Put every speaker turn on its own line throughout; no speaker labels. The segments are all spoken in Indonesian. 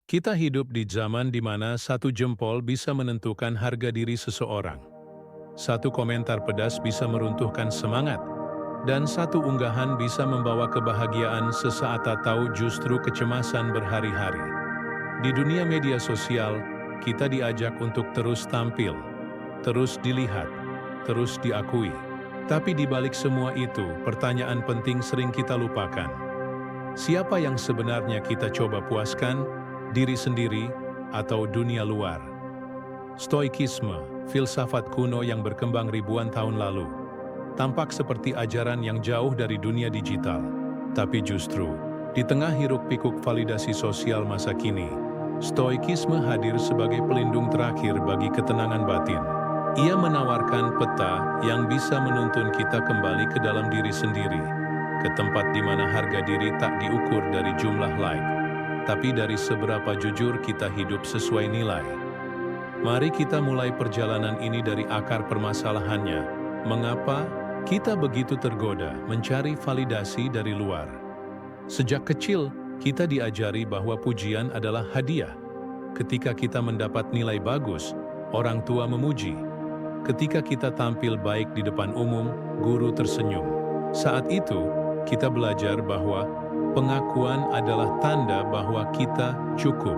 Kita hidup di zaman di mana satu jempol bisa menentukan harga diri seseorang. Satu komentar pedas bisa meruntuhkan semangat, dan satu unggahan bisa membawa kebahagiaan sesaat atau justru kecemasan berhari-hari. Di dunia media sosial, kita diajak untuk terus tampil, terus dilihat, terus diakui. Tapi di balik semua itu, pertanyaan penting sering kita lupakan. Siapa yang sebenarnya kita coba puaskan? Diri sendiri atau dunia luar? Stoikisme, filsafat kuno yang berkembang ribuan tahun lalu, tampak seperti ajaran yang jauh dari dunia digital. Tapi justru, di tengah hiruk-pikuk validasi sosial masa kini, Stoikisme hadir sebagai pelindung terakhir bagi ketenangan batin. Ia menawarkan peta yang bisa menuntun kita kembali ke dalam diri sendiri, ke tempat di mana harga diri tak diukur dari jumlah like, tapi dari seberapa jujur kita hidup sesuai nilai. Mari kita mulai perjalanan ini dari akar permasalahannya. Mengapa kita begitu tergoda mencari validasi dari luar? Sejak kecil, kita diajari bahwa pujian adalah hadiah. Ketika kita mendapat nilai bagus, orang tua memuji. Ketika kita tampil baik di depan umum, guru tersenyum. Saat itu, kita belajar bahwa pengakuan adalah tanda bahwa kita cukup.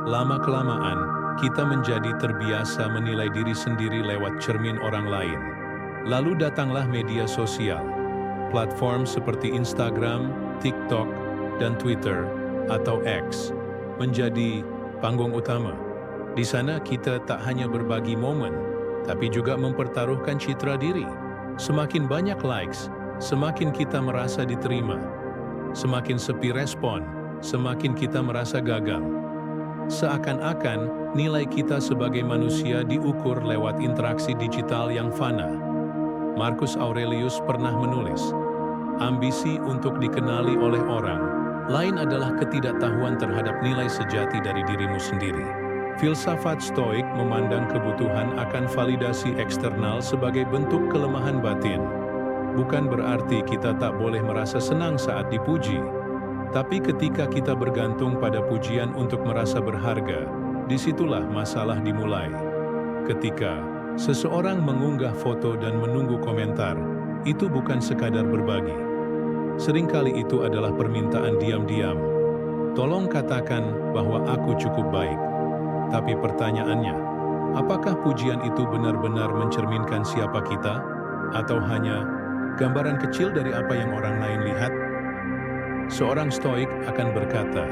Lama-kelamaan, kita menjadi terbiasa menilai diri sendiri lewat cermin orang lain. Lalu datanglah media sosial. Platform seperti Instagram, TikTok, dan Twitter atau X menjadi panggung utama. Di sana kita tak hanya berbagi momen, tapi juga mempertaruhkan citra diri. Semakin banyak likes, semakin kita merasa diterima. Semakin sepi respon, semakin kita merasa gagal. Seakan-akan nilai kita sebagai manusia diukur lewat interaksi digital yang fana. Marcus Aurelius pernah menulis, ambisi untuk dikenali oleh orang lain adalah ketidaktahuan terhadap nilai sejati dari dirimu sendiri. Filsafat Stoik memandang kebutuhan akan validasi eksternal sebagai bentuk kelemahan batin. Bukan berarti kita tak boleh merasa senang saat dipuji, tapi ketika kita bergantung pada pujian untuk merasa berharga, disitulah masalah dimulai. Ketika seseorang mengunggah foto dan menunggu komentar, itu bukan sekadar berbagi. Seringkali itu adalah permintaan diam-diam. Tolong katakan bahwa aku cukup baik. Tapi pertanyaannya, apakah pujian itu benar-benar mencerminkan siapa kita? Atau hanya gambaran kecil dari apa yang orang lain lihat? Seorang stoik akan berkata,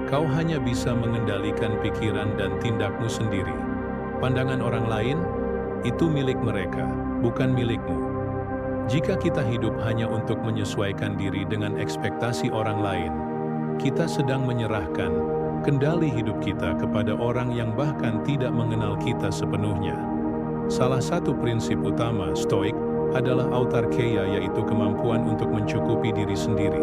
kau hanya bisa mengendalikan pikiran dan tindakmu sendiri. Pandangan orang lain, itu milik mereka, bukan milikmu. Jika kita hidup hanya untuk menyesuaikan diri dengan ekspektasi orang lain, kita sedang menyerahkan kendali hidup kita kepada orang yang bahkan tidak mengenal kita sepenuhnya. Salah satu prinsip utama Stoik adalah autarkeia, yaitu kemampuan untuk mencukupi diri sendiri.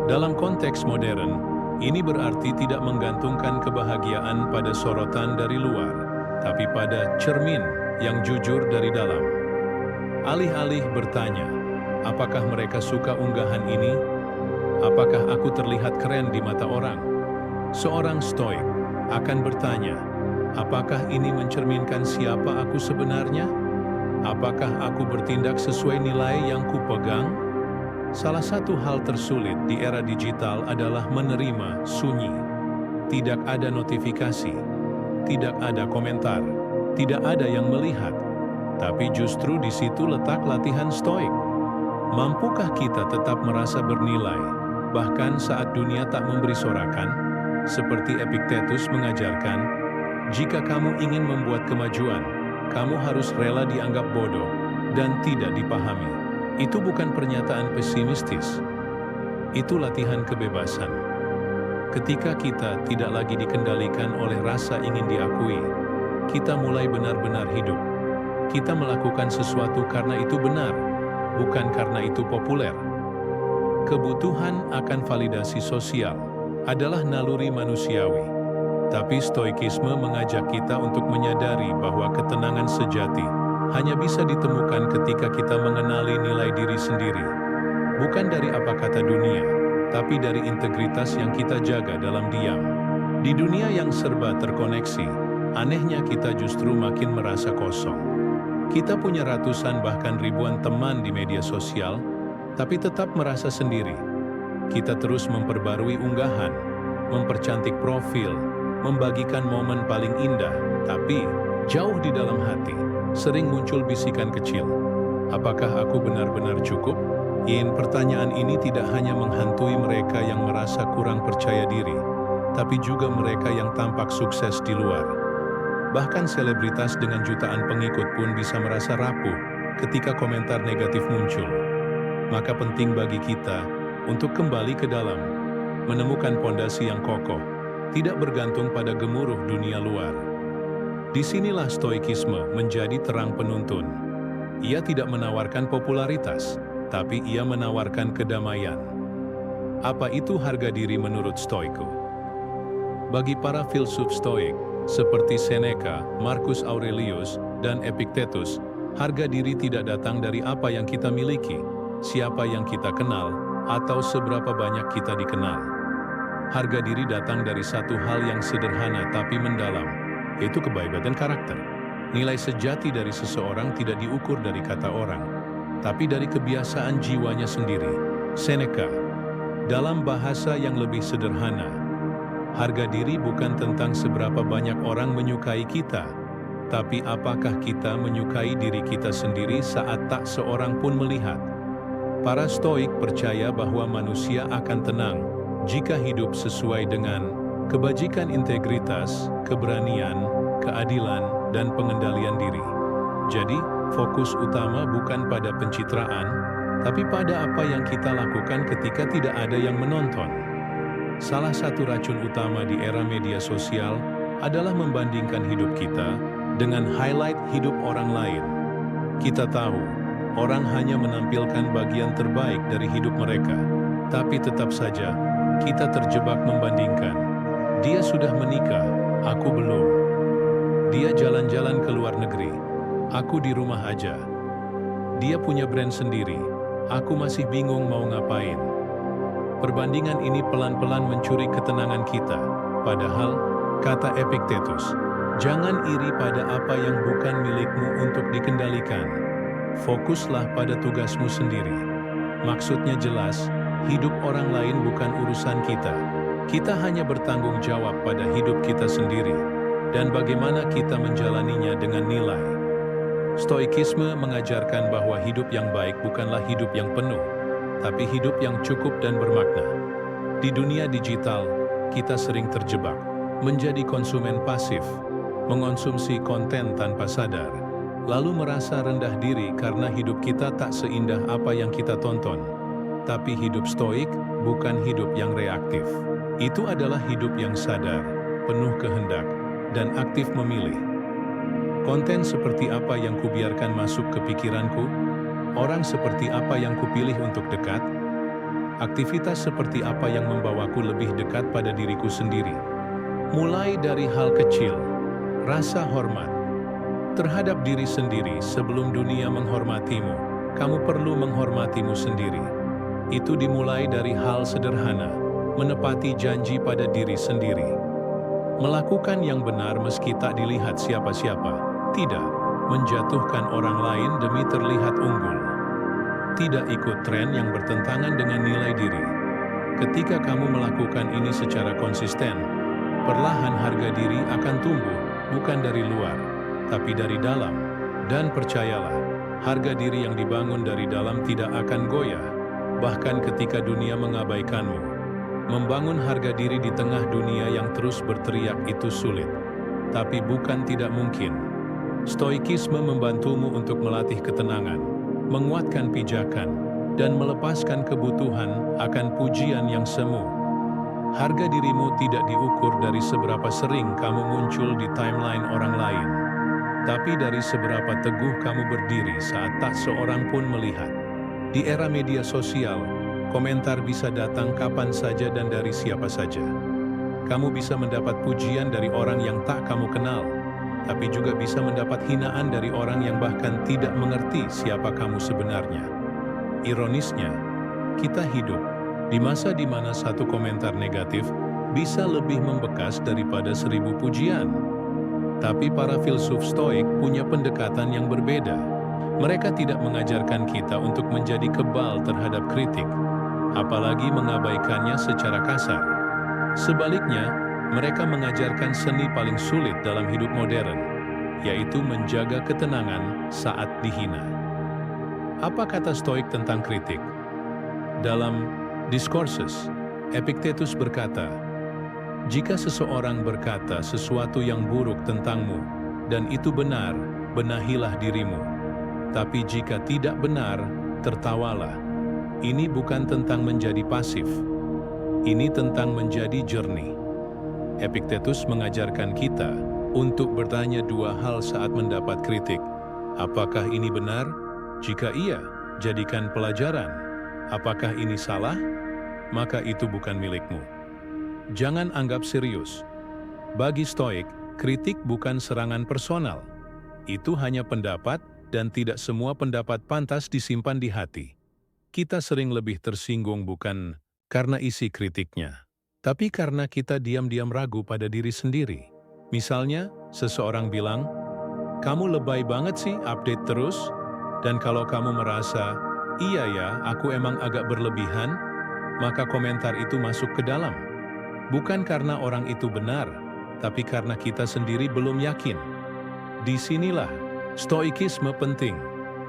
Dalam konteks modern, ini berarti tidak menggantungkan kebahagiaan pada sorotan dari luar, tapi pada cermin yang jujur dari dalam. Alih-alih bertanya, apakah mereka suka unggahan ini? Apakah aku terlihat keren di mata orang? Seorang stoik akan bertanya, apakah ini mencerminkan siapa aku sebenarnya? Apakah aku bertindak sesuai nilai yang kupegang? Salah satu hal tersulit di era digital adalah menerima sunyi. Tidak ada notifikasi, tidak ada komentar, tidak ada yang melihat. Tapi justru di situ letak latihan stoik. Mampukah kita tetap merasa bernilai, bahkan saat dunia tak memberi sorakan? Seperti Epictetus mengajarkan, jika kamu ingin membuat kemajuan, kamu harus rela dianggap bodoh dan tidak dipahami. Itu bukan pernyataan pesimistis. Itu latihan kebebasan. Ketika kita tidak lagi dikendalikan oleh rasa ingin diakui, kita mulai benar-benar hidup. Kita melakukan sesuatu karena itu benar, bukan karena itu populer. Kebutuhan akan validasi sosial adalah naluri manusiawi, tapi stoikisme mengajak kita untuk menyadari bahwa ketenangan sejati hanya bisa ditemukan ketika kita mengenali nilai diri sendiri, bukan dari apa kata dunia, tapi dari integritas yang kita jaga dalam diam. Di dunia yang serba terkoneksi, anehnya kita justru makin merasa kosong. Kita punya ratusan bahkan ribuan teman di media sosial, tapi tetap merasa sendiri. Kita terus memperbarui unggahan, mempercantik profil, membagikan momen paling indah, tapi jauh di dalam hati, sering muncul bisikan kecil. Apakah aku benar-benar cukup? Pertanyaan ini tidak hanya menghantui mereka yang merasa kurang percaya diri, tapi juga mereka yang tampak sukses di luar. Bahkan selebritas dengan jutaan pengikut pun bisa merasa rapuh ketika komentar negatif muncul. Maka penting bagi kita untuk kembali ke dalam, menemukan pondasi yang kokoh, tidak bergantung pada gemuruh dunia luar. Disinilah stoikisme menjadi terang penuntun. Ia tidak menawarkan popularitas, tapi ia menawarkan kedamaian. Apa itu harga diri menurut Stoiku? Bagi para filsuf Stoik, seperti Seneca, Marcus Aurelius, dan Epictetus, harga diri tidak datang dari apa yang kita miliki, siapa yang kita kenal, atau seberapa banyak kita dikenal. Harga diri datang dari satu hal yang sederhana tapi mendalam, yaitu kebaikatan karakter. Nilai sejati dari seseorang tidak diukur dari kata orang, tapi dari kebiasaan jiwanya sendiri. Seneca, dalam bahasa yang lebih sederhana, harga diri bukan tentang seberapa banyak orang menyukai kita, tapi apakah kita menyukai diri kita sendiri saat tak seorang pun melihat. Para Stoik percaya bahwa manusia akan tenang jika hidup sesuai dengan kebajikan, integritas, keberanian, keadilan, dan pengendalian diri. Jadi, fokus utama bukan pada pencitraan, tapi pada apa yang kita lakukan ketika tidak ada yang menonton. Salah satu racun utama di era media sosial adalah membandingkan hidup kita dengan highlight hidup orang lain. Kita tahu, orang hanya menampilkan bagian terbaik dari hidup mereka, tapi tetap saja kita terjebak membandingkan. Dia sudah menikah, aku belum. Dia jalan-jalan ke luar negeri, aku di rumah aja. Dia punya brand sendiri, aku masih bingung mau ngapain. Perbandingan ini pelan-pelan mencuri ketenangan kita. Padahal, kata Epictetus, jangan iri pada apa yang bukan milikmu untuk dikendalikan. Fokuslah pada tugasmu sendiri. Maksudnya jelas, hidup orang lain bukan urusan kita. Kita hanya bertanggung jawab pada hidup kita sendiri, dan bagaimana kita menjalaninya dengan nilai. Stoikisme mengajarkan bahwa hidup yang baik bukanlah hidup yang penuh, tapi hidup yang cukup dan bermakna. Di dunia digital, kita sering terjebak, menjadi konsumen pasif, mengonsumsi konten tanpa sadar, lalu merasa rendah diri karena hidup kita tak seindah apa yang kita tonton. Tapi hidup stoik bukan hidup yang reaktif. Itu adalah hidup yang sadar, penuh kehendak, dan aktif memilih. Konten seperti apa yang kubiarkan masuk ke pikiranku? Orang seperti apa yang kupilih untuk dekat? Aktivitas seperti apa yang membawaku lebih dekat pada diriku sendiri? Mulai dari hal kecil, rasa hormat terhadap diri sendiri. Sebelum dunia menghormatimu, kamu perlu menghormatimu sendiri. Itu dimulai dari hal sederhana, menepati janji pada diri sendiri. Melakukan yang benar meski tak dilihat siapa-siapa, tidak menjatuhkan orang lain demi terlihat unggul. Tidak ikut tren yang bertentangan dengan nilai diri. Ketika kamu melakukan ini secara konsisten, perlahan harga diri akan tumbuh, bukan dari luar, tapi dari dalam. Dan percayalah, harga diri yang dibangun dari dalam tidak akan goyah, bahkan ketika dunia mengabaikanmu. Membangun harga diri di tengah dunia yang terus berteriak itu sulit, tapi bukan tidak mungkin. Stoikisme membantumu untuk melatih ketenangan, menguatkan pijakan, dan melepaskan kebutuhan akan pujian yang semu. Harga dirimu tidak diukur dari seberapa sering kamu muncul di timeline orang lain, tapi dari seberapa teguh kamu berdiri saat tak seorang pun melihat. Di era media sosial, komentar bisa datang kapan saja dan dari siapa saja. Kamu bisa mendapat pujian dari orang yang tak kamu kenal, tapi juga bisa mendapat hinaan dari orang yang bahkan tidak mengerti siapa kamu sebenarnya. Ironisnya, kita hidup di masa di mana satu komentar negatif bisa lebih membekas daripada 1000 pujian. Tapi para filsuf Stoik punya pendekatan yang berbeda. Mereka tidak mengajarkan kita untuk menjadi kebal terhadap kritik, apalagi mengabaikannya secara kasar. Sebaliknya, mereka mengajarkan seni paling sulit dalam hidup modern, yaitu menjaga ketenangan saat dihina. Apa kata Stoik tentang kritik? Dalam Discourses, Epictetus berkata, "Jika seseorang berkata sesuatu yang buruk tentangmu, dan itu benar, benahilah dirimu. Tapi jika tidak benar, tertawalah. Ini bukan tentang menjadi pasif. Ini tentang menjadi jernih." Epictetus mengajarkan kita untuk bertanya dua hal saat mendapat kritik. Apakah ini benar? Jika iya, jadikan pelajaran. Apakah ini salah? Maka itu bukan milikmu. Jangan anggap serius. Bagi Stoik, kritik bukan serangan personal. Itu hanya pendapat, dan tidak semua pendapat pantas disimpan di hati. Kita sering lebih tersinggung bukan karena isi kritiknya, tapi karena kita diam-diam ragu pada diri sendiri. Misalnya, seseorang bilang, "Kamu lebay banget sih, update terus." Dan kalau kamu merasa, "Iya ya, aku emang agak berlebihan," maka komentar itu masuk ke dalam. Bukan karena orang itu benar, tapi karena kita sendiri belum yakin. Disinilah Stoikisme penting.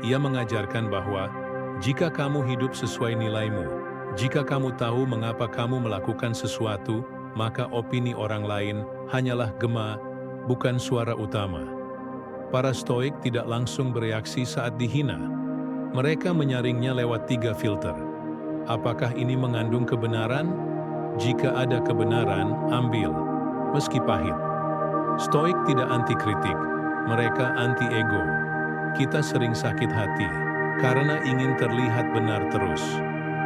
Ia mengajarkan bahwa jika kamu hidup sesuai nilaimu, jika kamu tahu mengapa kamu melakukan sesuatu, maka opini orang lain hanyalah gema, bukan suara utama. Para Stoik tidak langsung bereaksi saat dihina. Mereka menyaringnya lewat 3 filter. Apakah ini mengandung kebenaran? Jika ada kebenaran, ambil, meski pahit. Stoik tidak anti kritik, mereka anti ego. Kita sering sakit hati karena ingin terlihat benar terus.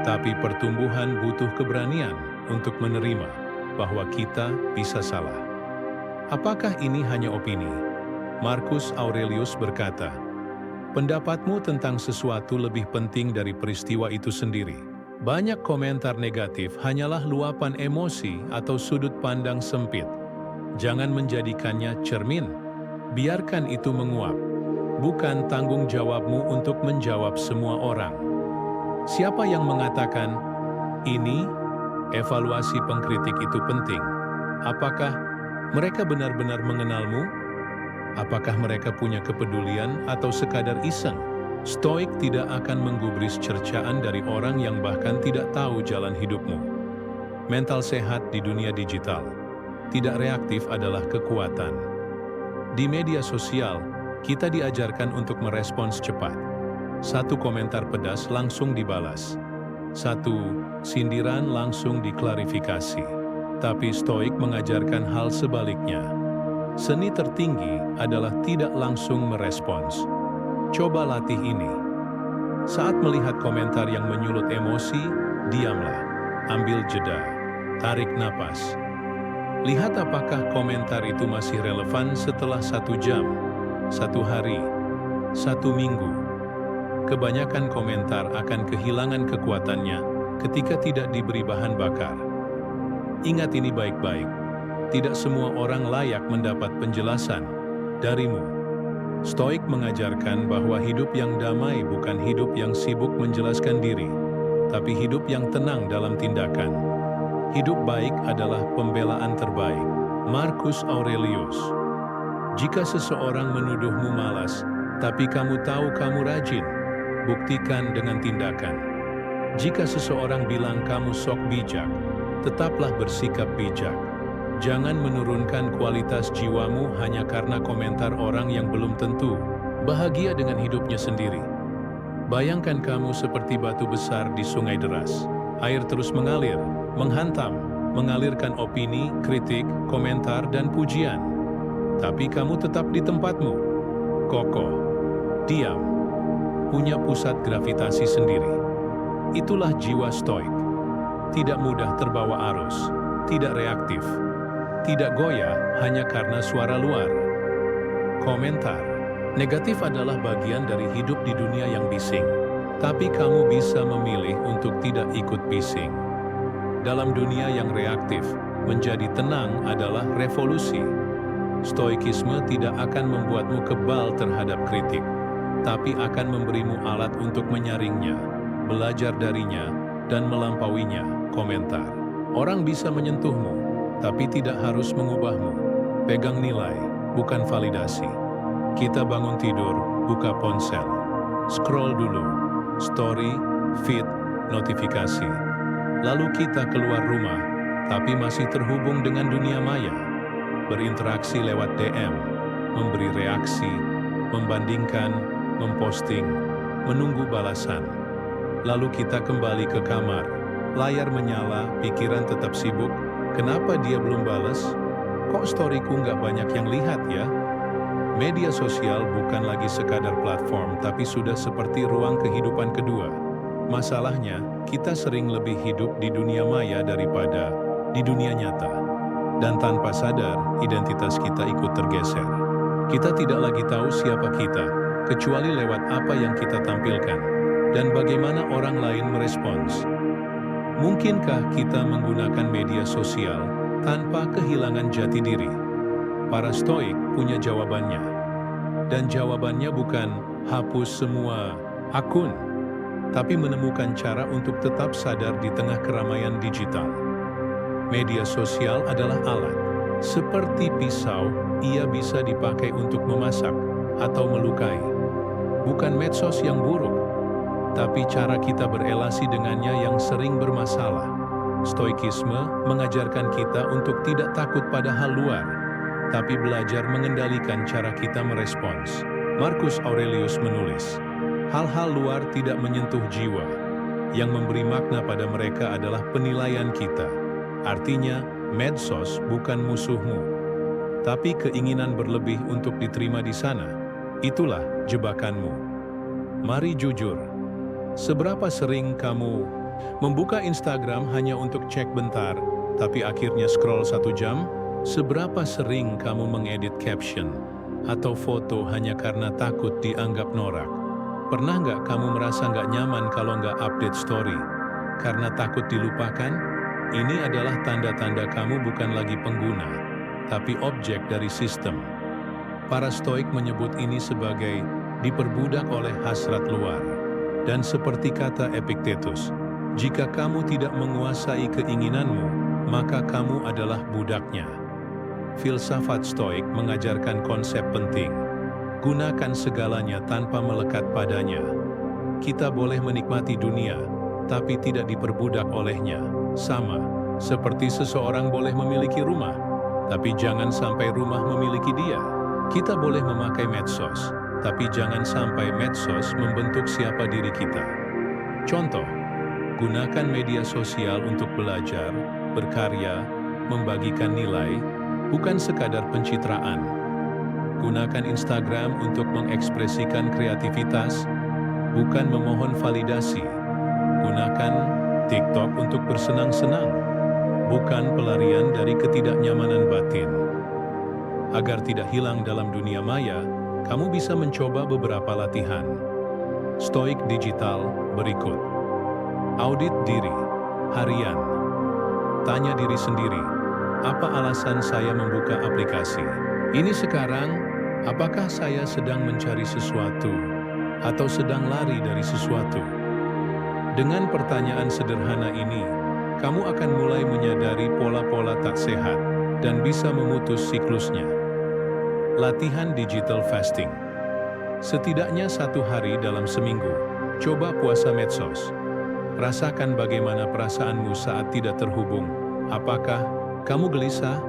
Tapi pertumbuhan butuh keberanian untuk menerima bahwa kita bisa salah. Apakah ini hanya opini? Marcus Aurelius berkata, "Pendapatmu tentang sesuatu lebih penting dari peristiwa itu sendiri." Banyak komentar negatif hanyalah luapan emosi atau sudut pandang sempit. Jangan menjadikannya cermin. Biarkan itu menguap. Bukan tanggung jawabmu untuk menjawab semua orang. Siapa yang mengatakan, "Ini, evaluasi pengkritik itu penting"? Apakah mereka benar-benar mengenalmu? Apakah mereka punya kepedulian atau sekadar iseng? Stoik tidak akan menggubris cercaan dari orang yang bahkan tidak tahu jalan hidupmu. Mental sehat di dunia digital. Tidak reaktif adalah kekuatan. Di media sosial, kita diajarkan untuk merespons cepat. 1 komentar pedas langsung dibalas. 1 sindiran langsung diklarifikasi. Tapi Stoik mengajarkan hal sebaliknya. Seni tertinggi adalah tidak langsung merespons. Coba latih ini. Saat melihat komentar yang menyulut emosi, diamlah, ambil jeda, tarik napas. Lihat apakah komentar itu masih relevan setelah 1 jam, 1 hari, 1 minggu. Kebanyakan komentar akan kehilangan kekuatannya ketika tidak diberi bahan bakar. Ingat ini baik-baik, tidak semua orang layak mendapat penjelasan darimu. Stoik mengajarkan bahwa hidup yang damai bukan hidup yang sibuk menjelaskan diri, tapi hidup yang tenang dalam tindakan. Hidup baik adalah pembelaan terbaik. Marcus Aurelius. Jika seseorang menuduhmu malas, tapi kamu tahu kamu rajin, buktikan dengan tindakan. Jika seseorang bilang kamu sok bijak, tetaplah bersikap bijak. Jangan menurunkan kualitas jiwamu hanya karena komentar orang yang belum tentu bahagia dengan hidupnya sendiri. Bayangkan kamu seperti batu besar di sungai deras. Air terus mengalir, menghantam, mengalirkan opini, kritik, komentar, dan pujian. Tapi kamu tetap di tempatmu, kokoh, diam, punya pusat gravitasi sendiri. Itulah jiwa Stoik. Tidak mudah terbawa arus, tidak reaktif, tidak goyah hanya karena suara luar. Komentar negatif adalah bagian dari hidup di dunia yang bising, tapi kamu bisa memilih untuk tidak ikut bising. Dalam dunia yang reaktif, menjadi tenang adalah revolusi. Stoikisme tidak akan membuatmu kebal terhadap kritik, tapi akan memberimu alat untuk menyaringnya, belajar darinya, dan melampauinya. Komentar. Orang bisa menyentuhmu, tapi tidak harus mengubahmu. Pegang nilai, bukan validasi. Kita bangun tidur, buka ponsel. Scroll dulu, story, feed, notifikasi. Lalu kita keluar rumah, tapi masih terhubung dengan dunia maya. Berinteraksi lewat DM, memberi reaksi, membandingkan, memposting, menunggu balasan. Lalu kita kembali ke kamar, layar menyala, pikiran tetap sibuk. Kenapa dia belum balas? Kok storyku nggak banyak yang lihat ya? Media sosial bukan lagi sekadar platform, tapi sudah seperti ruang kehidupan kedua. Masalahnya, kita sering lebih hidup di dunia maya daripada di dunia nyata. Dan tanpa sadar, identitas kita ikut tergeser. Kita tidak lagi tahu siapa kita, kecuali lewat apa yang kita tampilkan dan bagaimana orang lain merespons. Mungkinkah kita menggunakan media sosial tanpa kehilangan jati diri? Para Stoik punya jawabannya. Dan jawabannya bukan hapus semua akun, tapi menemukan cara untuk tetap sadar di tengah keramaian digital. Media sosial adalah alat. Seperti pisau, ia bisa dipakai untuk memasak atau melukai. Bukan medsos yang buruk, tapi cara kita berelasi dengannya yang sering bermasalah. Stoikisme mengajarkan kita untuk tidak takut pada hal luar, tapi belajar mengendalikan cara kita merespons. Marcus Aurelius menulis, hal-hal luar tidak menyentuh jiwa. Yang memberi makna pada mereka adalah penilaian kita. Artinya, medsos bukan musuhmu, tapi keinginan berlebih untuk diterima di sana. Itulah jebakanmu. Mari jujur. Seberapa sering kamu membuka Instagram hanya untuk cek bentar, tapi akhirnya scroll 1 jam? Seberapa sering kamu mengedit caption atau foto hanya karena takut dianggap norak? Pernah nggak kamu merasa nggak nyaman kalau nggak update story karena takut dilupakan? Ini adalah tanda-tanda kamu bukan lagi pengguna, tapi objek dari sistem. Para Stoik menyebut ini sebagai diperbudak oleh hasrat luar. Dan seperti kata Epictetus, jika kamu tidak menguasai keinginanmu, maka kamu adalah budaknya. Filsafat Stoik mengajarkan konsep penting. Gunakan segalanya tanpa melekat padanya. Kita boleh menikmati dunia, tapi tidak diperbudak olehnya. Sama, seperti seseorang boleh memiliki rumah, tapi jangan sampai rumah memiliki dia. Kita boleh memakai medsos, tapi jangan sampai medsos membentuk siapa diri kita. Contoh, gunakan media sosial untuk belajar, berkarya, membagikan nilai, bukan sekadar pencitraan. Gunakan Instagram untuk mengekspresikan kreativitas, bukan memohon validasi. Gunakan TikTok untuk bersenang-senang, bukan pelarian dari ketidaknyamanan batin. Agar tidak hilang dalam dunia maya, kamu bisa mencoba beberapa latihan. Stoik digital berikut. Audit diri, harian. Tanya diri sendiri, apa alasan saya membuka aplikasi? Ini sekarang, apakah saya sedang mencari sesuatu atau sedang lari dari sesuatu? Dengan pertanyaan sederhana ini, kamu akan mulai menyadari pola-pola tak sehat dan bisa memutus siklusnya. Latihan digital fasting. Setidaknya 1 hari dalam seminggu, coba puasa medsos. Rasakan bagaimana perasaanmu saat tidak terhubung. Apakah kamu gelisah,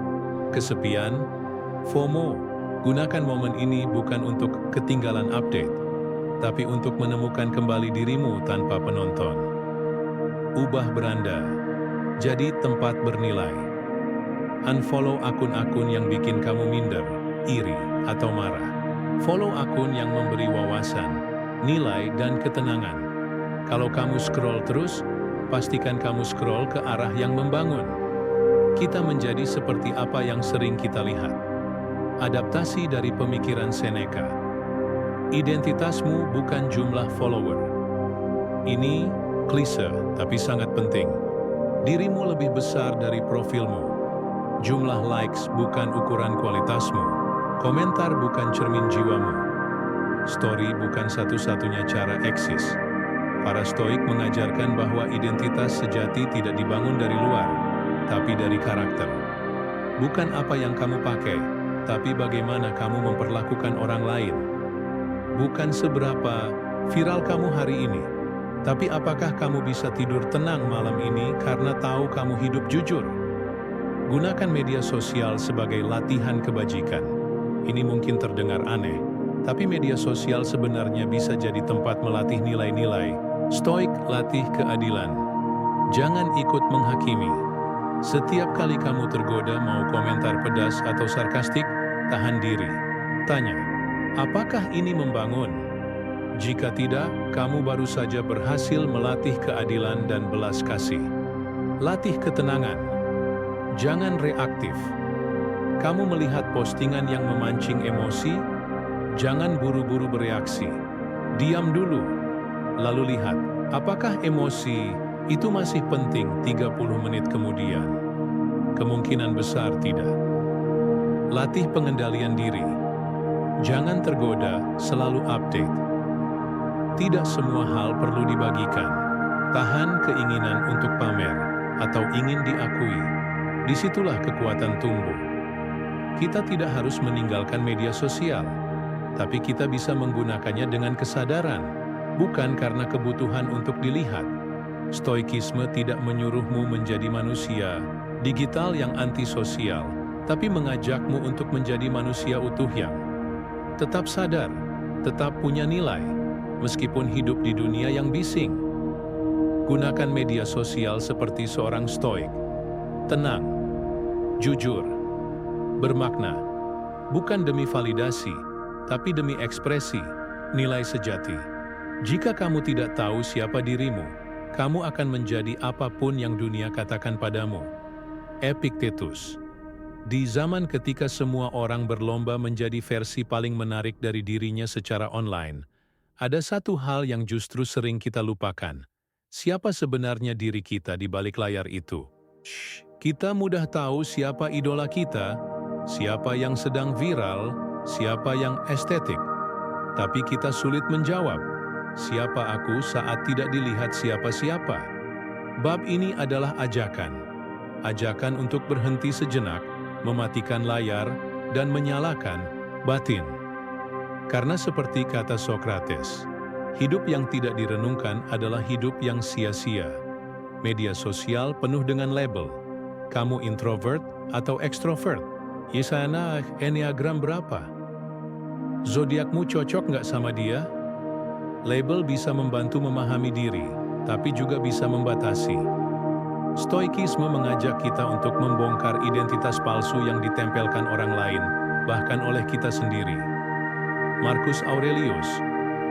kesepian, FOMO? Gunakan momen ini bukan untuk ketinggalan update, tapi untuk menemukan kembali dirimu tanpa penonton. Ubah beranda, jadi tempat bernilai. Unfollow akun-akun yang bikin kamu minder, iri, atau marah. Follow akun yang memberi wawasan, nilai, dan ketenangan. Kalau kamu scroll terus, pastikan kamu scroll ke arah yang membangun. Kita menjadi seperti apa yang sering kita lihat. Adaptasi dari pemikiran Seneca. Identitasmu bukan jumlah follower. Ini klise, tapi sangat penting. Dirimu lebih besar dari profilmu. Jumlah likes bukan ukuran kualitasmu. Komentar bukan cermin jiwamu. Story bukan satu-satunya cara eksis. Para Stoik mengajarkan bahwa identitas sejati tidak dibangun dari luar, tapi dari karakter. Bukan apa yang kamu pakai, tapi bagaimana kamu memperlakukan orang lain. Bukan seberapa viral kamu hari ini, tapi apakah kamu bisa tidur tenang malam ini karena tahu kamu hidup jujur. Gunakan media sosial sebagai latihan kebajikan. Ini mungkin terdengar aneh, tapi media sosial sebenarnya bisa jadi tempat melatih nilai-nilai. Stoik latih keadilan. Jangan ikut menghakimi. Setiap kali kamu tergoda mau komentar pedas atau sarkastik, tahan diri. Tanya, apakah ini membangun? Jika tidak, kamu baru saja berhasil melatih keadilan dan belas kasih. Latih ketenangan. Jangan reaktif. Kamu melihat postingan yang memancing emosi? Jangan buru-buru bereaksi. Diam dulu. Lalu lihat, apakah emosi itu masih penting 30 menit kemudian? Kemungkinan besar tidak. Latih pengendalian diri. Jangan tergoda, selalu update. Tidak semua hal perlu dibagikan. Tahan keinginan untuk pamer atau ingin diakui. Disitulah kekuatan tumbuh. Kita tidak harus meninggalkan media sosial, tapi kita bisa menggunakannya dengan kesadaran. Bukan karena kebutuhan untuk dilihat. Stoikisme tidak menyuruhmu menjadi manusia digital yang antisosial, tapi mengajakmu untuk menjadi manusia utuh yang tetap sadar, tetap punya nilai, meskipun hidup di dunia yang bising. Gunakan media sosial seperti seorang stoik. Tenang, jujur, bermakna, bukan demi validasi, tapi demi ekspresi, nilai sejati. Jika kamu tidak tahu siapa dirimu, kamu akan menjadi apapun yang dunia katakan padamu. Epictetus. Di zaman ketika semua orang berlomba menjadi versi paling menarik dari dirinya secara online, ada satu hal yang justru sering kita lupakan. Siapa sebenarnya diri kita di balik layar itu? Kita mudah tahu siapa idola kita, siapa yang sedang viral, siapa yang estetik. Tapi kita sulit menjawab, siapa aku saat tidak dilihat siapa-siapa? Bab ini adalah ajakan. Ajakan untuk berhenti sejenak, mematikan layar, dan menyalakan batin. Karena seperti kata Sokrates, hidup yang tidak direnungkan adalah hidup yang sia-sia. Media sosial penuh dengan label. Kamu introvert atau ekstrovert? Yesana Enneagram berapa? Zodiakmu cocok nggak sama dia? Label bisa membantu memahami diri, tapi juga bisa membatasi. Stoikisme mengajak kita untuk membongkar identitas palsu yang ditempelkan orang lain, bahkan oleh kita sendiri. Marcus Aurelius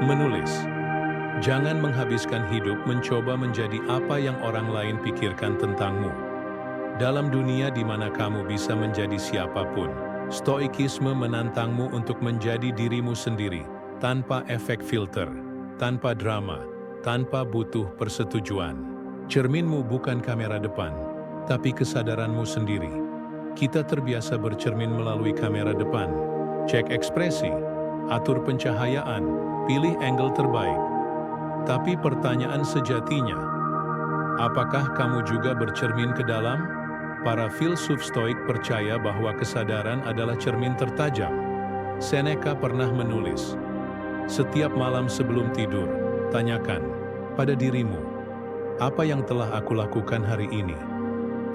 menulis, jangan menghabiskan hidup mencoba menjadi apa yang orang lain pikirkan tentangmu. Dalam dunia di mana kamu bisa menjadi siapapun, Stoikisme menantangmu untuk menjadi dirimu sendiri, tanpa efek filter, tanpa drama, tanpa butuh persetujuan. Cerminmu bukan kamera depan, tapi kesadaranmu sendiri. Kita terbiasa bercermin melalui kamera depan. Cek ekspresi, atur pencahayaan, pilih angle terbaik. Tapi pertanyaan sejatinya, apakah kamu juga bercermin ke dalam? Para filsuf Stoik percaya bahwa kesadaran adalah cermin tertajam. Seneca pernah menulis, setiap malam sebelum tidur, tanyakan pada dirimu, apa yang telah aku lakukan hari ini?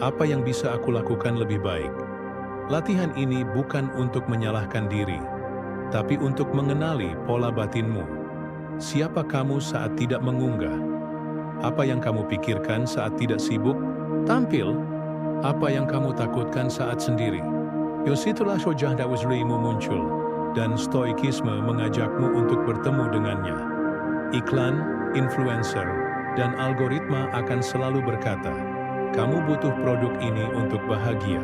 Apa yang bisa aku lakukan lebih baik? Latihan ini bukan untuk menyalahkan diri, tapi untuk mengenali pola batinmu. Siapa kamu saat tidak mengunggah? Apa yang kamu pikirkan saat tidak sibuk? Tampil. Apa yang kamu takutkan saat sendiri? Disitulah sojah dawasrimu muncul, dan Stoikisme mengajakmu untuk bertemu dengannya. Iklan, influencer, dan algoritma akan selalu berkata, kamu butuh produk ini untuk bahagia.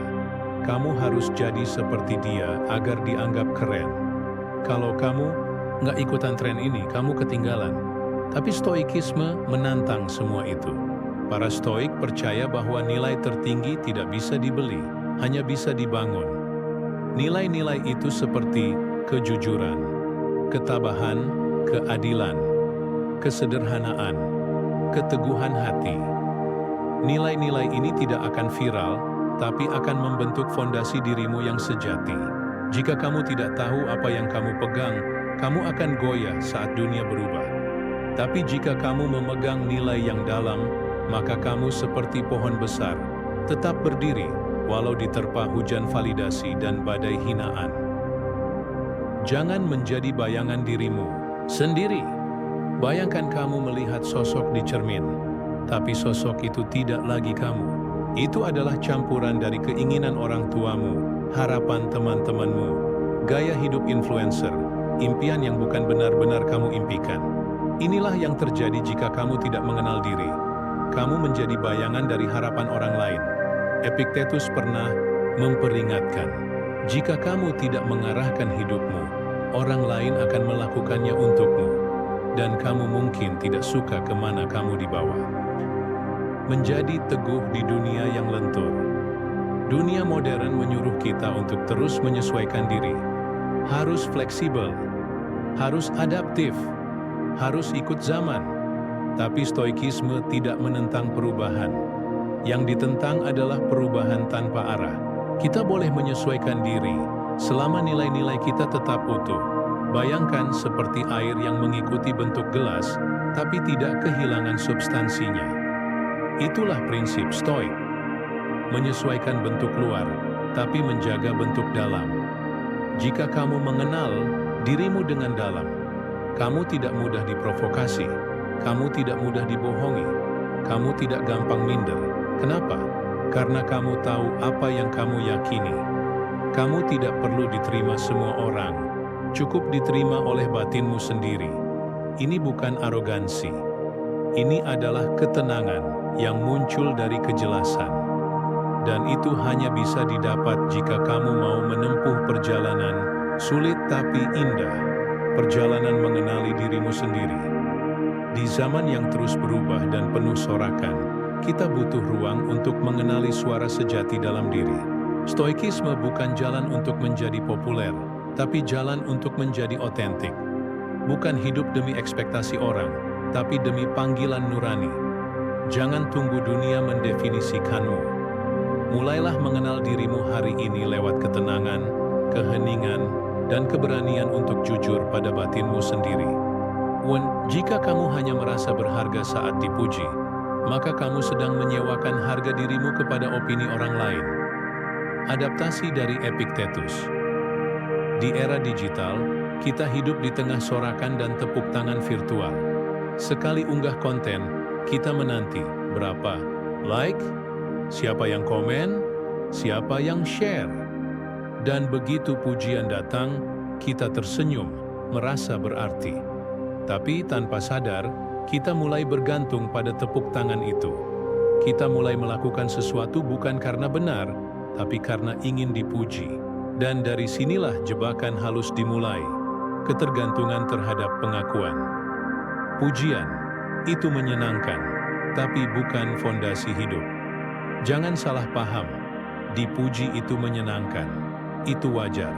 Kamu harus jadi seperti dia agar dianggap keren. Kalau kamu nggak ikutan tren ini, kamu ketinggalan. Tapi Stoikisme menantang semua itu. Para Stoik percaya bahwa nilai tertinggi tidak bisa dibeli, hanya bisa dibangun. Nilai-nilai itu seperti kejujuran, ketabahan, keadilan, kesederhanaan, keteguhan hati. Nilai-nilai ini tidak akan viral, tapi akan membentuk fondasi dirimu yang sejati. Jika kamu tidak tahu apa yang kamu pegang, kamu akan goyah saat dunia berubah. Tapi jika kamu memegang nilai yang dalam, maka kamu seperti pohon besar, tetap berdiri, walau diterpa hujan validasi dan badai hinaan. Jangan menjadi bayangan dirimu sendiri. Bayangkan kamu melihat sosok di cermin, tapi sosok itu tidak lagi kamu. Itu adalah campuran dari keinginan orang tuamu, harapan teman-temanmu, gaya hidup influencer, impian yang bukan benar-benar kamu impikan. Inilah yang terjadi jika kamu tidak mengenal diri. Kamu menjadi bayangan dari harapan orang lain. Epictetus pernah memperingatkan, jika kamu tidak mengarahkan hidupmu, orang lain akan melakukannya untukmu, dan kamu mungkin tidak suka kemana kamu dibawa. Menjadi teguh di dunia yang lentur. Dunia modern menyuruh kita untuk terus menyesuaikan diri. Harus fleksibel, harus adaptif, harus ikut zaman. Tapi stoikisme tidak menentang perubahan. Yang ditentang adalah perubahan tanpa arah. Kita boleh menyesuaikan diri selama nilai-nilai kita tetap utuh. Bayangkan seperti air yang mengikuti bentuk gelas, tapi tidak kehilangan substansinya. Itulah prinsip stoik. Menyesuaikan bentuk luar, tapi menjaga bentuk dalam. Jika kamu mengenal dirimu dengan dalam, kamu tidak mudah diprovokasi, kamu tidak mudah dibohongi, kamu tidak gampang minder. Kenapa? Karena kamu tahu apa yang kamu yakini. Kamu tidak perlu diterima semua orang, cukup diterima oleh batinmu sendiri. Ini bukan arogansi. Ini adalah ketenangan yang muncul dari kejelasan. Dan itu hanya bisa didapat jika kamu mau menempuh perjalanan sulit tapi indah, perjalanan mengenali dirimu sendiri. Di zaman yang terus berubah dan penuh sorakan, kita butuh ruang untuk mengenali suara sejati dalam diri. Stoikisme bukan jalan untuk menjadi populer, tapi jalan untuk menjadi otentik. Bukan hidup demi ekspektasi orang, tapi demi panggilan nurani. Jangan tunggu dunia mendefinisikanmu. Mulailah mengenal dirimu hari ini lewat ketenangan, keheningan, dan keberanian untuk jujur pada batinmu sendiri. Jika kamu hanya merasa berharga saat dipuji, maka kamu sedang menyewakan harga dirimu kepada opini orang lain. Adaptasi dari Epictetus. Di era digital, kita hidup di tengah sorakan dan tepuk tangan virtual. Sekali unggah konten, kita menanti berapa like, siapa yang komen, siapa yang share. Dan begitu pujian datang, kita tersenyum, merasa berarti. Tapi tanpa sadar, kita mulai bergantung pada tepuk tangan itu. Kita mulai melakukan sesuatu bukan karena benar, tapi karena ingin dipuji. Dan dari sinilah jebakan halus dimulai, ketergantungan terhadap pengakuan. Pujian itu menyenangkan, tapi bukan fondasi hidup. Jangan salah paham, dipuji itu menyenangkan, itu wajar,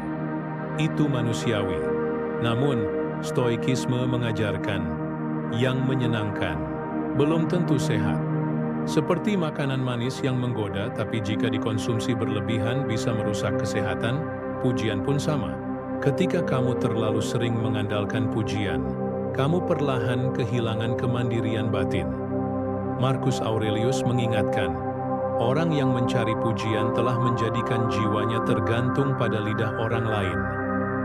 itu manusiawi. Namun, stoikisme mengajarkan, yang menyenangkan belum tentu sehat. Seperti makanan manis yang menggoda, tapi jika dikonsumsi berlebihan bisa merusak kesehatan, pujian pun sama. Ketika kamu terlalu sering mengandalkan pujian, kamu perlahan kehilangan kemandirian batin. Marcus Aurelius mengingatkan, orang yang mencari pujian telah menjadikan jiwanya tergantung pada lidah orang lain.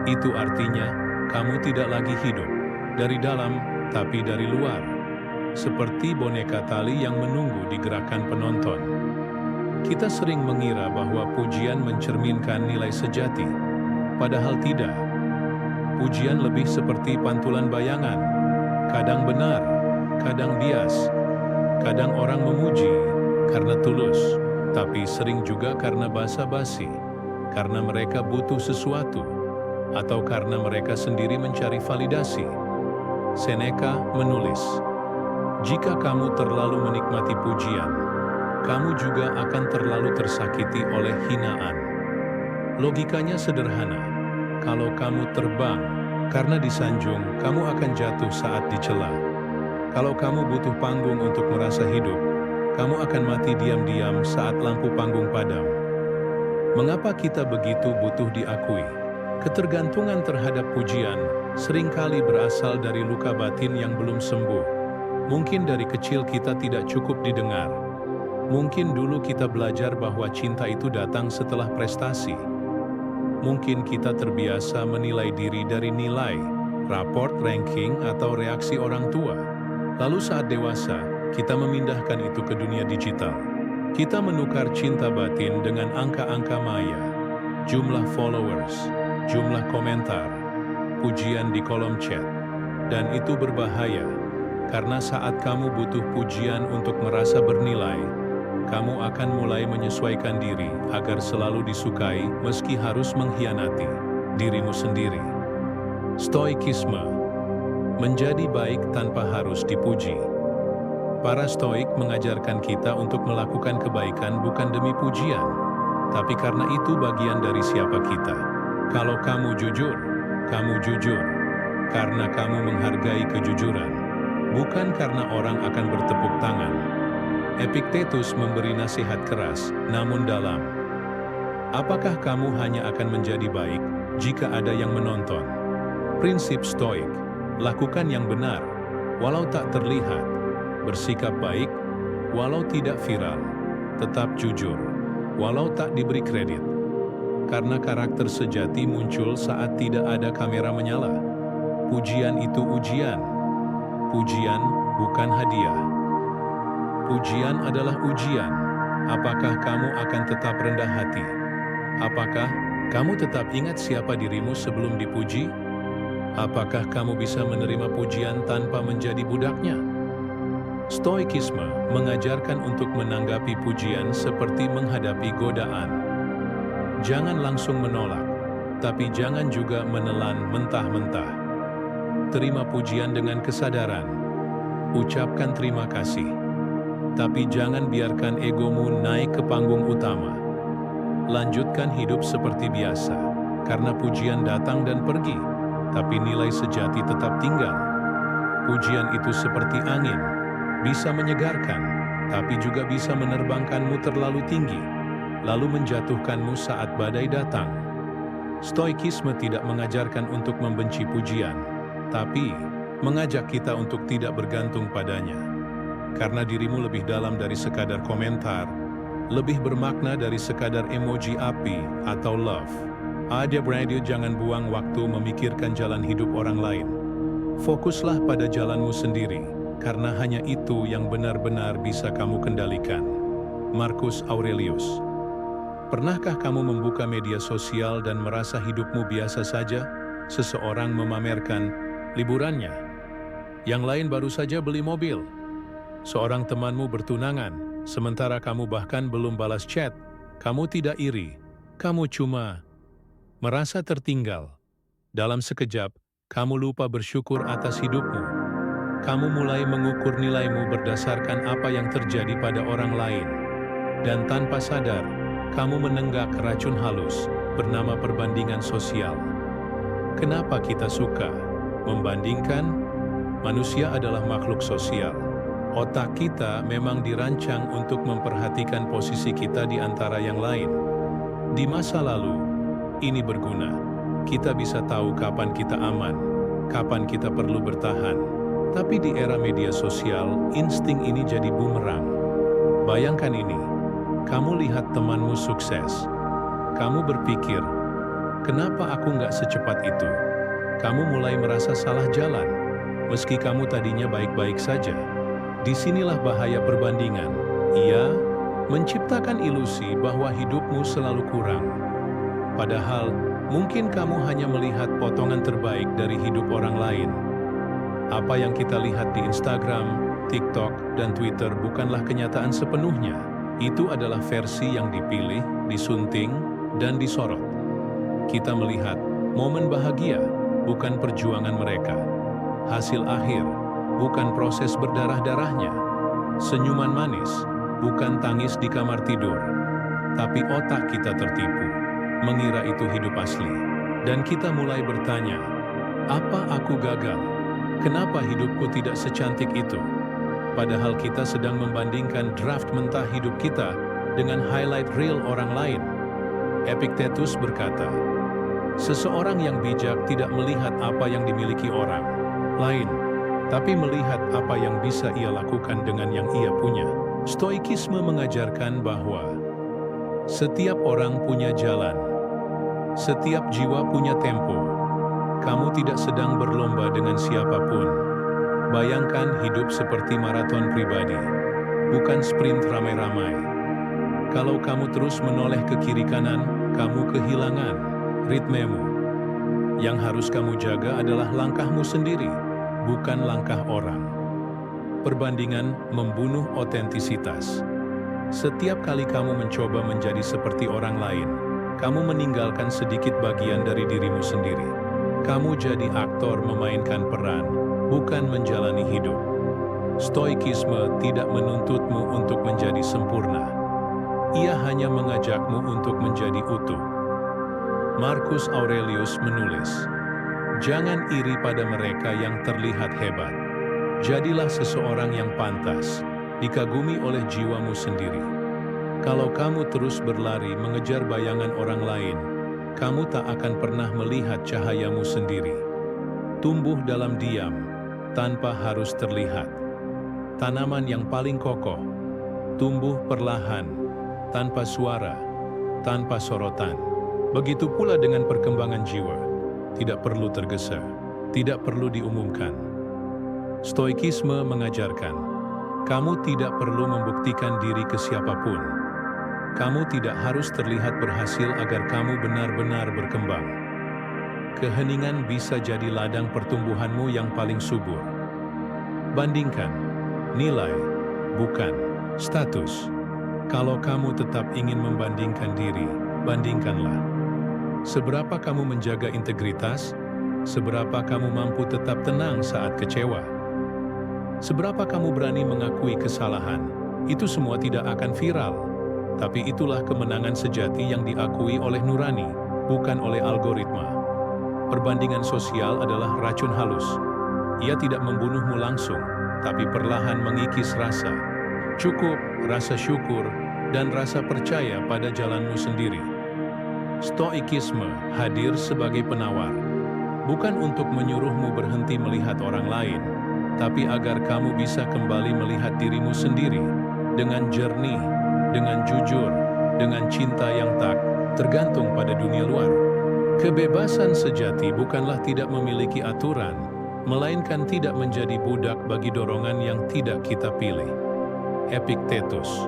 Itu artinya, kamu tidak lagi hidup dari dalam, tapi dari luar. Seperti boneka tali yang menunggu di gerakan penonton. Kita sering mengira bahwa pujian mencerminkan nilai sejati, padahal tidak. Pujian lebih seperti pantulan bayangan, kadang benar, kadang bias. Kadang orang memuji karena tulus, tapi sering juga karena basa-basi, karena mereka butuh sesuatu, atau karena mereka sendiri mencari validasi. Seneca menulis, jika kamu terlalu menikmati pujian, kamu juga akan terlalu tersakiti oleh hinaan. Logikanya sederhana. Kalau kamu terbang karena disanjung, kamu akan jatuh saat dicela. Kalau kamu butuh panggung untuk merasa hidup, kamu akan mati diam-diam saat lampu panggung padam. Mengapa kita begitu butuh diakui? Ketergantungan terhadap pujian seringkali berasal dari luka batin yang belum sembuh. Mungkin dari kecil kita tidak cukup didengar. Mungkin dulu kita belajar bahwa cinta itu datang setelah prestasi. Mungkin kita terbiasa menilai diri dari nilai, raport, ranking, atau reaksi orang tua. Lalu saat dewasa, kita memindahkan itu ke dunia digital. Kita menukar cinta batin dengan angka-angka maya, jumlah followers, jumlah komentar, pujian di kolom chat. Dan itu berbahaya, karena saat kamu butuh pujian untuk merasa bernilai, kamu akan mulai menyesuaikan diri agar selalu disukai meski harus mengkhianati dirimu sendiri. Stoikisme, menjadi baik tanpa harus dipuji. Para stoik mengajarkan kita untuk melakukan kebaikan bukan demi pujian, tapi karena itu bagian dari siapa kita. Kalau kamu jujur karena kamu menghargai kejujuran, bukan karena orang akan bertepuk tangan. Epictetus memberi nasihat keras, namun dalam. Apakah kamu hanya akan menjadi baik jika ada yang menonton? Prinsip stoik, lakukan yang benar, walau tak terlihat. Bersikap baik, walau tidak viral. Tetap jujur, walau tak diberi kredit. Karena karakter sejati muncul saat tidak ada kamera menyala. Pujian itu ujian. Pujian bukan hadiah. Pujian adalah ujian. Apakah kamu akan tetap rendah hati? Apakah kamu tetap ingat siapa dirimu sebelum dipuji? Apakah kamu bisa menerima pujian tanpa menjadi budaknya? Stoikisme mengajarkan untuk menanggapi pujian seperti menghadapi godaan. Jangan langsung menolak, tapi jangan juga menelan mentah-mentah. Terima pujian dengan kesadaran. Ucapkan terima kasih. Tapi jangan biarkan egomu naik ke panggung utama. Lanjutkan hidup seperti biasa, karena pujian datang dan pergi, tapi nilai sejati tetap tinggal. Pujian itu seperti angin, bisa menyegarkan, tapi juga bisa menerbangkanmu terlalu tinggi, lalu menjatuhkanmu saat badai datang. Stoikisme tidak mengajarkan untuk membenci pujian, tapi mengajak kita untuk tidak bergantung padanya. Karena dirimu lebih dalam dari sekadar komentar, lebih bermakna dari sekadar emoji api atau love. Adab Radio, jangan buang waktu memikirkan jalan hidup orang lain. Fokuslah pada jalanmu sendiri, karena hanya itu yang benar-benar bisa kamu kendalikan. Marcus Aurelius. Pernahkah kamu membuka media sosial dan merasa hidupmu biasa saja? Seseorang memamerkan liburannya. Yang lain baru saja beli mobil. Seorang temanmu bertunangan, sementara kamu bahkan belum balas chat. Kamu tidak iri, kamu cuma merasa tertinggal. Dalam sekejap, kamu lupa bersyukur atas hidupmu. Kamu mulai mengukur nilaimu berdasarkan apa yang terjadi pada orang lain. Dan tanpa sadar, kamu menenggak racun halus bernama perbandingan sosial. Kenapa kita suka membandingkan? Manusia adalah makhluk sosial. Otak kita memang dirancang untuk memperhatikan posisi kita di antara yang lain. Di masa lalu, ini berguna. Kita bisa tahu kapan kita aman, kapan kita perlu bertahan. Tapi di era media sosial, insting ini jadi bumerang. Bayangkan ini, kamu lihat temanmu sukses. Kamu berpikir, kenapa aku nggak secepat itu? Kamu mulai merasa salah jalan, meski kamu tadinya baik-baik saja. Disinilah bahaya perbandingan. Ia menciptakan ilusi bahwa hidupmu selalu kurang. Padahal, mungkin kamu hanya melihat potongan terbaik dari hidup orang lain. Apa yang kita lihat di Instagram, TikTok, dan Twitter bukanlah kenyataan sepenuhnya. Itu adalah versi yang dipilih, disunting, dan disorot. Kita melihat momen bahagia, bukan perjuangan mereka. Hasil akhir, bukan proses berdarah-darahnya. Senyuman manis, bukan tangis di kamar tidur. Tapi otak kita tertipu, mengira itu hidup asli. Dan kita mulai bertanya, apa aku gagal? Kenapa hidupku tidak secantik itu? Padahal kita sedang membandingkan draft mentah hidup kita dengan highlight reel orang lain. Epictetus berkata, seseorang yang bijak tidak melihat apa yang dimiliki orang lain, tapi melihat apa yang bisa ia lakukan dengan yang ia punya. Stoikisme mengajarkan bahwa setiap orang punya jalan, setiap jiwa punya tempo. Kamu tidak sedang berlomba dengan siapapun. Bayangkan hidup seperti maraton pribadi, bukan sprint ramai-ramai. Kalau kamu terus menoleh ke kiri kanan, kamu kehilangan ritmemu. Yang harus kamu jaga adalah langkahmu sendiri, bukan langkah orang. Perbandingan membunuh otentisitas. Setiap kali kamu mencoba menjadi seperti orang lain, kamu meninggalkan sedikit bagian dari dirimu sendiri. Kamu jadi aktor memainkan peran, bukan menjalani hidup. Stoikisme tidak menuntutmu untuk menjadi sempurna. Ia hanya mengajakmu untuk menjadi utuh. Marcus Aurelius menulis, jangan iri pada mereka yang terlihat hebat. Jadilah seseorang yang pantas, dikagumi oleh jiwamu sendiri. Kalau kamu terus berlari mengejar bayangan orang lain, kamu tak akan pernah melihat cahayamu sendiri. Tumbuh dalam diam, tanpa harus terlihat. Tanaman yang paling kokoh, tumbuh perlahan, tanpa suara, tanpa sorotan. Begitu pula dengan perkembangan jiwa, tidak perlu tergesa, tidak perlu diumumkan. Stoikisme mengajarkan, kamu tidak perlu membuktikan diri ke siapapun. Kamu tidak harus terlihat berhasil agar kamu benar-benar berkembang. Keheningan bisa jadi ladang pertumbuhanmu yang paling subur. Bandingkan, nilai, bukan status. Kalau kamu tetap ingin membandingkan diri, bandingkanlah. Seberapa kamu menjaga integritas, seberapa kamu mampu tetap tenang saat kecewa. Seberapa kamu berani mengakui kesalahan, itu semua tidak akan viral. Tapi itulah kemenangan sejati yang diakui oleh nurani, bukan oleh algoritma. Perbandingan sosial adalah racun halus. Ia tidak membunuhmu langsung, tapi perlahan mengikis rasa. Cukup, rasa syukur, dan rasa percaya pada jalanmu sendiri. Stoikisme hadir sebagai penawar, bukan untuk menyuruhmu berhenti melihat orang lain, tapi agar kamu bisa kembali melihat dirimu sendiri dengan jernih, dengan jujur, dengan cinta yang tak tergantung pada dunia luar. Kebebasan sejati bukanlah tidak memiliki aturan, melainkan tidak menjadi budak bagi dorongan yang tidak kita pilih. Epictetus.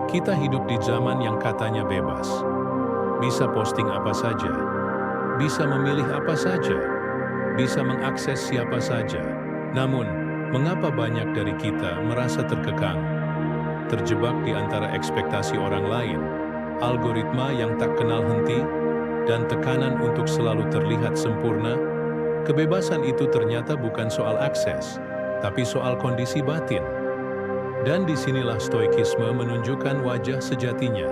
Kita hidup di zaman yang katanya bebas. Bisa posting apa saja, bisa memilih apa saja, bisa mengakses siapa saja. Namun, mengapa banyak dari kita merasa terkekang, terjebak di antara ekspektasi orang lain, algoritma yang tak kenal henti, dan tekanan untuk selalu terlihat sempurna? Kebebasan itu ternyata bukan soal akses, tapi soal kondisi batin. Dan disinilah stoikisme menunjukkan wajah sejatinya,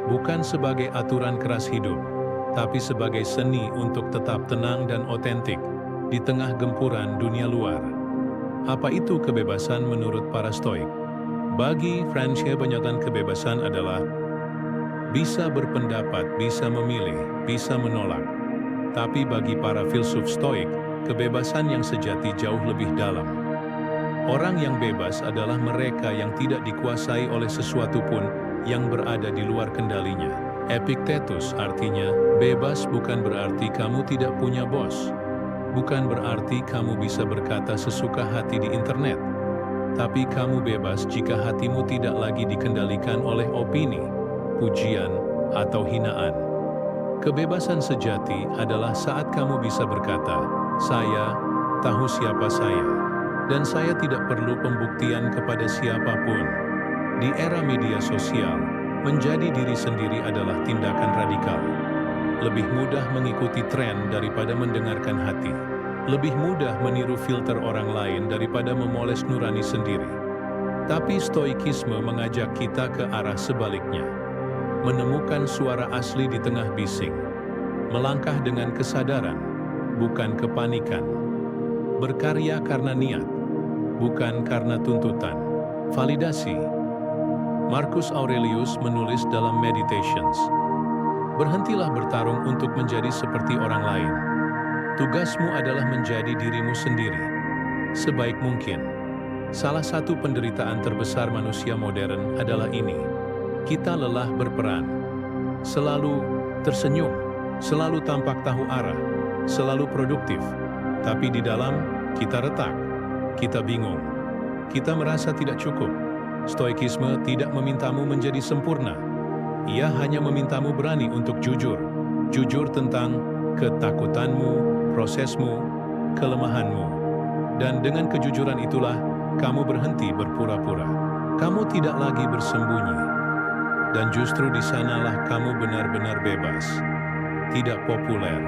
bukan sebagai aturan keras hidup, tapi sebagai seni untuk tetap tenang dan otentik di tengah gempuran dunia luar. Apa itu kebebasan menurut para stoik? Bagi Francia, penyataan kebebasan adalah bisa berpendapat, bisa memilih, bisa menolak. Tapi bagi para filsuf stoik, kebebasan yang sejati jauh lebih dalam. Orang yang bebas adalah mereka yang tidak dikuasai oleh sesuatu pun yang berada di luar kendalinya. Epictetus artinya, bebas bukan berarti kamu tidak punya bos. Bukan berarti kamu bisa berkata sesuka hati di internet. Tapi kamu bebas jika hatimu tidak lagi dikendalikan oleh opini, pujian, atau hinaan. Kebebasan sejati adalah saat kamu bisa berkata, saya tahu siapa saya, dan saya tidak perlu pembuktian kepada siapapun. Di era media sosial, menjadi diri sendiri adalah tindakan radikal. Lebih mudah mengikuti tren daripada mendengarkan hati. Lebih mudah meniru filter orang lain daripada memoles nurani sendiri. Tapi stoikisme mengajak kita ke arah sebaliknya, menemukan suara asli di tengah bising, melangkah dengan kesadaran, bukan kepanikan, berkarya karena niat, bukan karena tuntutan. Validasi. Marcus Aurelius menulis dalam Meditations, "Berhentilah bertarung untuk menjadi seperti orang lain. Tugasmu adalah menjadi dirimu sendiri, sebaik mungkin." Salah satu penderitaan terbesar manusia modern adalah ini. Kita lelah berperan, selalu tersenyum, selalu tampak tahu arah, selalu produktif. Tapi di dalam, kita retak, kita bingung, kita merasa tidak cukup. Stoikisme tidak memintamu menjadi sempurna. Ia hanya memintamu berani untuk jujur. Jujur tentang ketakutanmu, prosesmu, kelemahanmu. Dan dengan kejujuran itulah, kamu berhenti berpura-pura. Kamu tidak lagi bersembunyi. Dan justru di sanalah kamu benar-benar bebas. Tidak populer,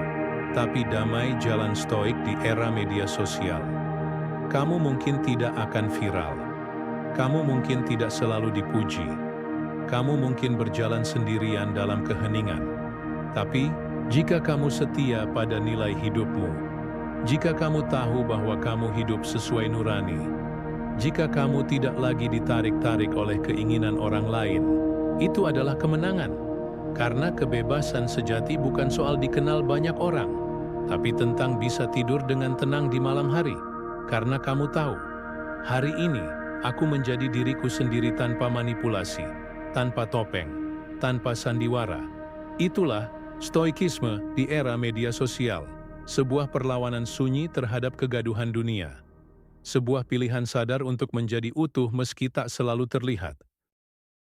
tapi damai. Jalan stoik di era media sosial. Kamu mungkin tidak akan viral. Kamu mungkin tidak selalu dipuji. Kamu mungkin berjalan sendirian dalam keheningan. Tapi, jika kamu setia pada nilai hidupmu, jika kamu tahu bahwa kamu hidup sesuai nurani, jika kamu tidak lagi ditarik-tarik oleh keinginan orang lain, itu adalah kemenangan. Karena kebebasan sejati bukan soal dikenal banyak orang, tapi tentang bisa tidur dengan tenang di malam hari. Karena kamu tahu, hari ini aku menjadi diriku sendiri tanpa manipulasi, tanpa topeng, tanpa sandiwara. Itulah stoikisme di era media sosial, sebuah perlawanan sunyi terhadap kegaduhan dunia. Sebuah pilihan sadar untuk menjadi utuh meski tak selalu terlihat.